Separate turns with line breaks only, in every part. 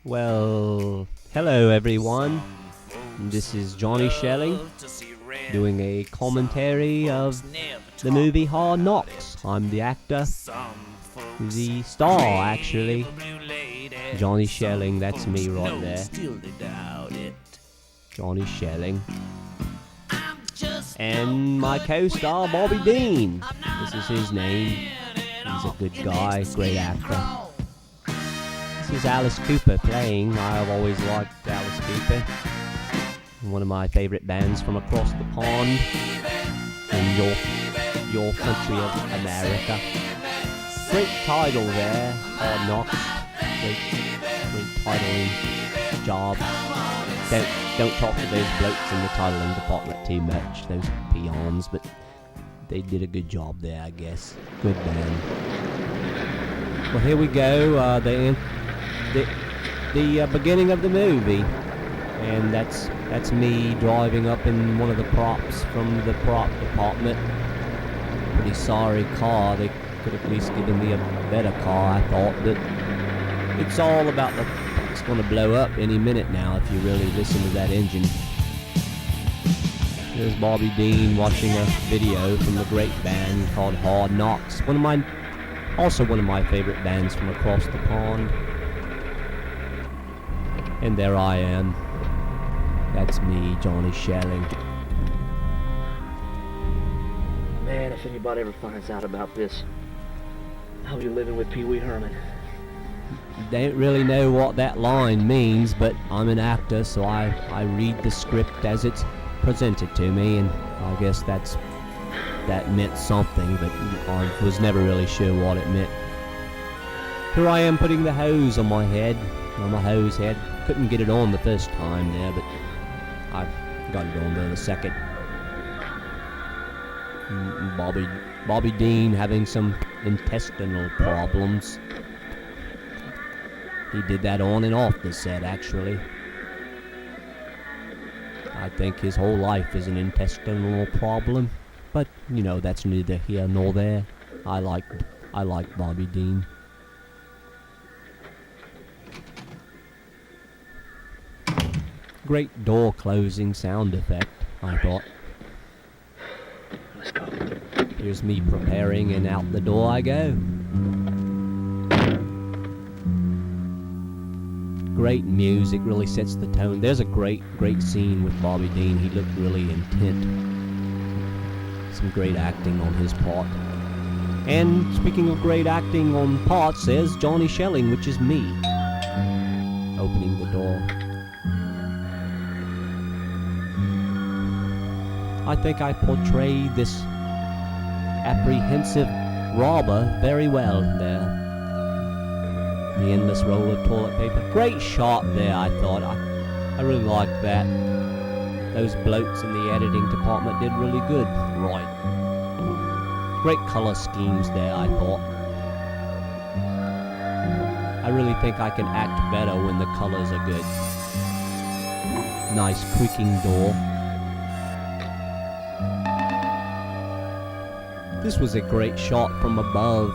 Well, hello everyone. This is Johnny Shelling doing a commentary of the movie Hard Knocks. I'm the actor, the star actually. Johnny Shelling, that's me right there. Johnny Shelling. And my co-star Bobby Dean. This is his name. He's a good guy, great actor. This is Alice Cooper playing. I've always liked Alice Cooper. One of my favorite bands from across the pond in your country of America. Great title there, Hard Knocks. Great titling job. Don't talk to those blokes in the titling department too much, those peons, but they did a good job there, I guess. Good band. Well, here we go. The beginning of the movie, and that's me driving up in one of the props from the prop department. Pretty sorry car. They could at least given me a better car, I thought, but it's all about it's going to blow up any minute now if you really listen to that engine. There's Bobby Dean watching a video from the great band called Hard Knocks. Also one of my favorite bands from across the pond. And there I am. That's me, Johnny Shelling.
Man, if anybody ever finds out about this, I'll be living with Pee Wee Herman.
Don't really know what that line means, but I'm an actor, so I read the script as it's presented to me, and I guess that meant something, but I was never really sure what it meant. Here I am putting the hose on my head, on my hose head. Couldn't get it on the first time there, but I got it on there the second. Bobby Dean having some intestinal problems. He did that on and off the set, actually. I think his whole life is an intestinal problem, but you know, that's neither here nor there. I like Bobby Dean. Great door closing sound effect, I thought.
Let's go.
Here's me preparing, and out the door I go. Great music, really sets the tone. There's a great scene with Bobby Dean. He looked really intent. Some great acting on his part. And speaking of great acting on parts, there's Johnny Shelling, which is me, opening the door. I think I portrayed this apprehensive robber very well there. The endless roll of toilet paper. Great shot there, I thought. I really liked that. Those blokes in the editing department did really good. Right. Great color schemes there, I thought. I really think I can act better when the colors are good. Nice creaking door. This was a great shot from above.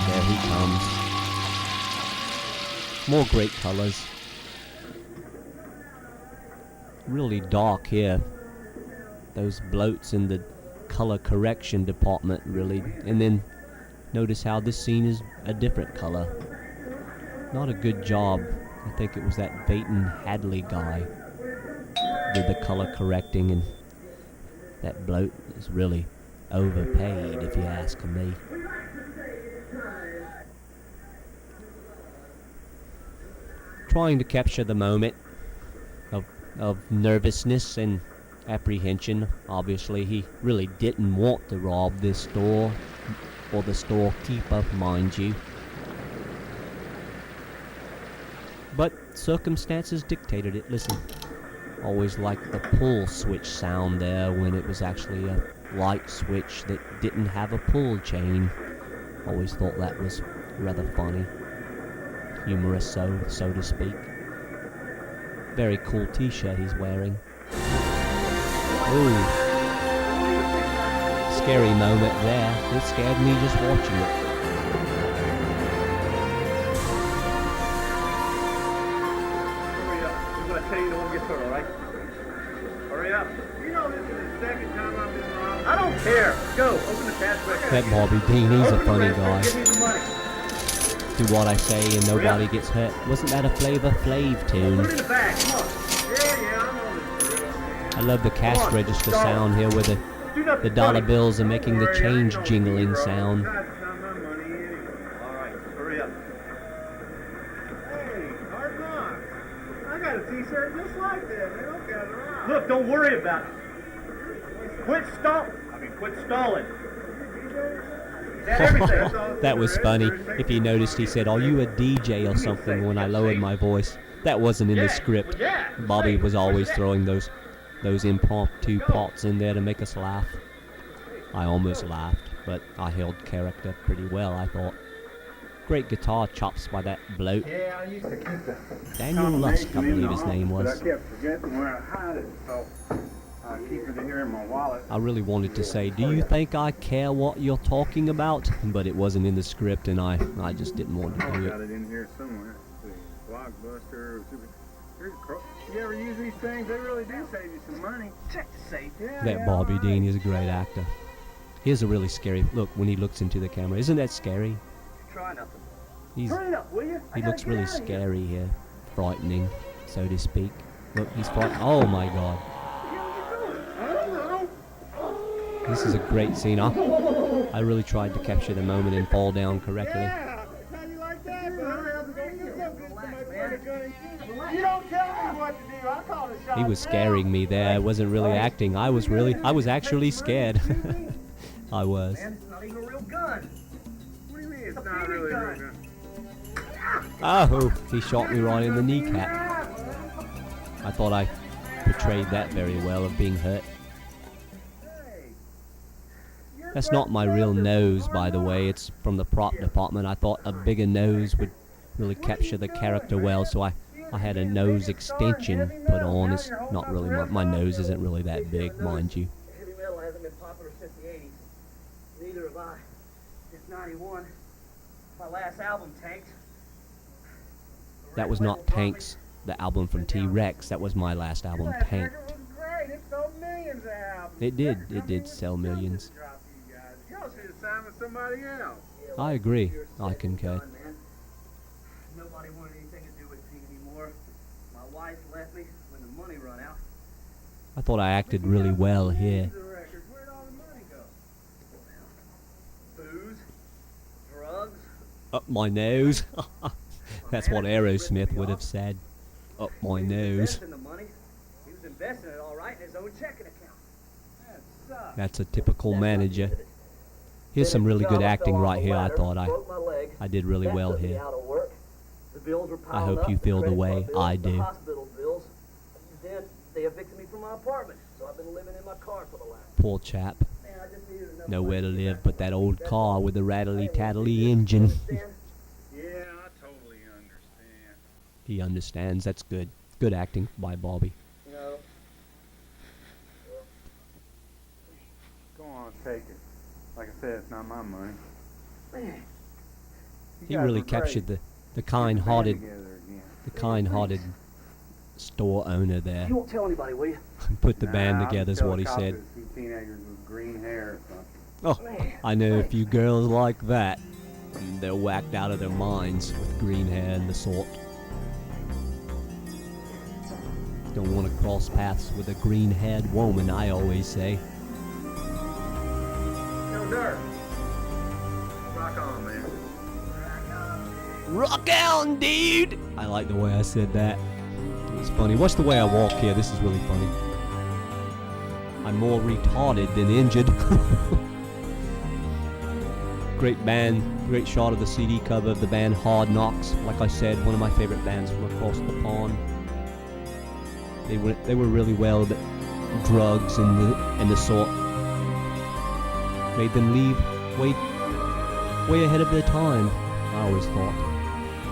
There he comes. More great colors. Really dark here. Those bloats in the color correction department, really. And then notice how this scene is a different color. Not a good job. I think it was that Baton Hadley guy did the color correcting, and that bloat is really overpaid, if you ask me. Trying to capture the moment of nervousness and apprehension. Obviously, he really didn't want to rob this store, or the storekeeper, mind you. But circumstances dictated it. Listen. Always liked the pull switch sound there when it was actually a light switch that didn't have a pull chain. Always thought that was rather funny. Humorous, so to speak. Very cool t-shirt he's wearing. Ooh. Scary moment there. It scared me just watching it.
I'm gonna tell you the one gets hurt, all right? Hurry up.
You know this is the second time I've been robbed.
I don't care. Go. Open the cash register.
That Bobby Dean, he's a
Open the
funny
register,
guy.
Give me the money.
Do what I say and nobody gets hurt. Wasn't that a Flavor Flav
Put
tune?
it in the bag. Come on.
Yeah, I know this drill, man.
I love the cash
Come on,
register
start.
sound here where
Do nothing
the dollar
funny.
bills are making the
Don't worry, I
change
ain't no
jingling
hero.
sound.
Tried to find my money anyway.
All right. Hurry up.
Hey, hard knocks. I got a t-shirt just like that, man. Don't gather around.
Look, don't worry about it. Quit stalling. Is that everything?
That was funny. If you noticed, he said, "Are you a DJ or something?" when I lowered my voice. That wasn't in the script. Bobby was always throwing those impromptu parts in there to make us laugh. I almost laughed, but I held character pretty well, I thought. Great guitar chops by that bloke.
Yeah, I used to keep the
Daniel Lusk, I believe his name
But I
was.
kept forgetting where I hid it, so I keep it here in my wallet.
I really wanted to say, "Do you think I care what you're talking about?" But it wasn't in the script, and I just didn't want to
I
do
got
it.
it in here somewhere. Blockbuster. Here's a you ever use these things? They really do save you some money.
Check the safe.
Yeah,
That
yeah,
Bobby
all
Dean
right.
is a great actor. Here's a really scary look when he looks into the camera. Isn't that scary?
Try nothing.
He's
Hurry up, will you?
He looks really scary here. Frightening, so to speak. Look, he's frightened. Oh my god. This is a great scene. I really tried to capture the moment and fall down correctly.
Yeah, how you like that, bud? You don't tell me what to do. I call the shots.
He was scaring me there. I wasn't really acting. I was actually scared. I was.
Man, it's not even a real gun.
What do you mean it's not really a real gun?
Oh, he shot me right in the kneecap. I thought I portrayed that very well of being hurt. That's not my real nose, by the way. It's from the prop department. I thought a bigger nose would really capture the character well, so I had a nose extension put on. It's not really, my nose isn't really that big, mind you.
Heavy metal hasn't been popular since the 80s. Neither have I. Since 91. My last album, Tanks.
That was not Tanks, the album from T-Rex. That was my last album, Tanked.
It was great. It sold millions of albums.
It did sell millions.
Y'all should have signed with somebody else.
I agree. I concur.
Nobody wanted anything to do with me anymore. My wife left me when the money run out.
I thought I acted really well here.
Where'd all the money go?
Booze, drugs.
Up my nose. That's what Aerosmith would have said. Up my nose.
Investing the money. He was investing it all right in his own checking account.
That sucks.
That's a typical manager. Here's some really good acting right here. I thought I did really well here. I hope you feel the way I do.
Hospital bills. Then they evicted me from my apartment, so I've been living in my car for the last.
Poor chap.
Man, I just needed enough
Nowhere to
money
live but that old car with the rattly-tattly engine.
Yeah, I totally understand.
He understands. That's good. Good acting by Bobby.
No.
Go on, take it. Like I said, it's not my money.
Man.
He really captured the kind-hearted store owner there.
You won't tell anybody, will you?
Put the band together is what he said.
Teenagers with green hair or something.
Oh, I know a few girls like that. And they're whacked out of their minds with green hair and the sort. Don't want to cross paths with a green-haired woman, I always say.
No dirt. Rock on, man.
Rock on, dude! I like the way I said that. It's funny. Watch the way I walk here. This is really funny. I'm more retarded than injured. Great band. Great shot of the CD cover of the band Hard Knocks. Like I said, one of my favorite bands from across the pond. They were really well, but drugs and the sort made them leave way ahead of their time. I always thought.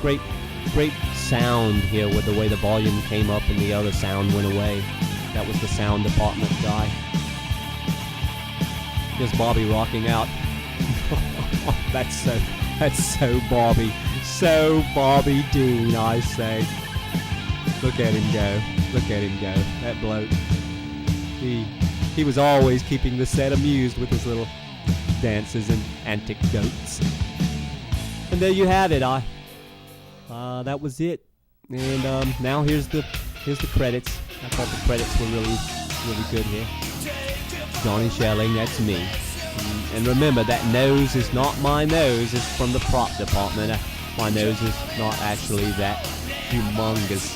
Great sound here with the way the volume came up and the other sound went away. That was the sound department guy. There's Bobby rocking out. That's so Bobby. So Bobby Dean, I say. Look at him go. Look at him go. That bloke. He was always keeping the set amused with his little dances and anecdotes. And there you have it. That was it. And now here's the credits. I thought the credits were really good here. Johnny Shelling, that's me. And remember, that nose is not my nose. It's from the prop department. My nose is not actually that humongous.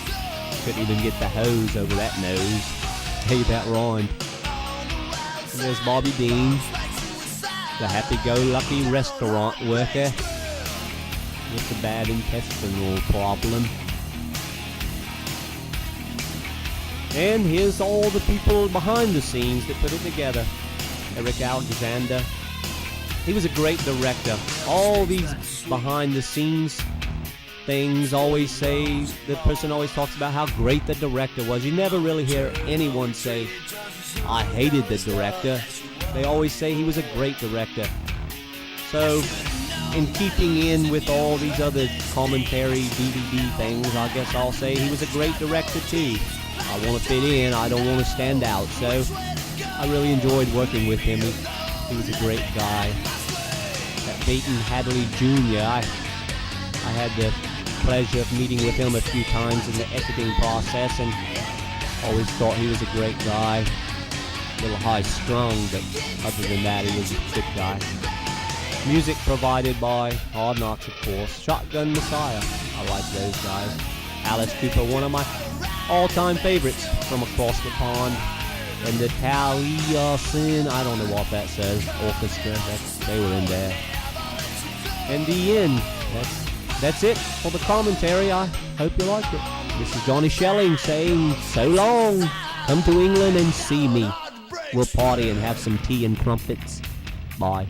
Couldn't even get the hose over that nose. Hey, that rhymed. And there's Bobby Dean, the happy-go-lucky restaurant worker with the bad intestinal problem. And here's all the people behind the scenes that put it together. Eric Alexander. He was a great director. All these behind the scenes things always say, the person always talks about how great the director was. You never really hear anyone say, I hated the director. They always say he was a great director. So, in keeping in with all these other commentary DVD things, I guess I'll say he was a great director too. I want to fit in, I don't want to stand out, so I really enjoyed working with him. He was a great guy. That Peyton Hadley Jr., I had the pleasure of meeting with him a few times in the editing process, and always thought he was a great guy. A little high-strung, but other than that, he was a good guy. Music provided by Hard Knocks, of course. Shotgun Messiah, I like those guys. Alice Cooper, one of my all-time favorites from across the pond. And the Taliesin, I don't know what that says, orchestra, they were in there. And the end, that's it for the commentary. I hope you liked it. This is Johnny Shelling saying so long. Come to England and see me. We'll party and have some tea and crumpets. Bye.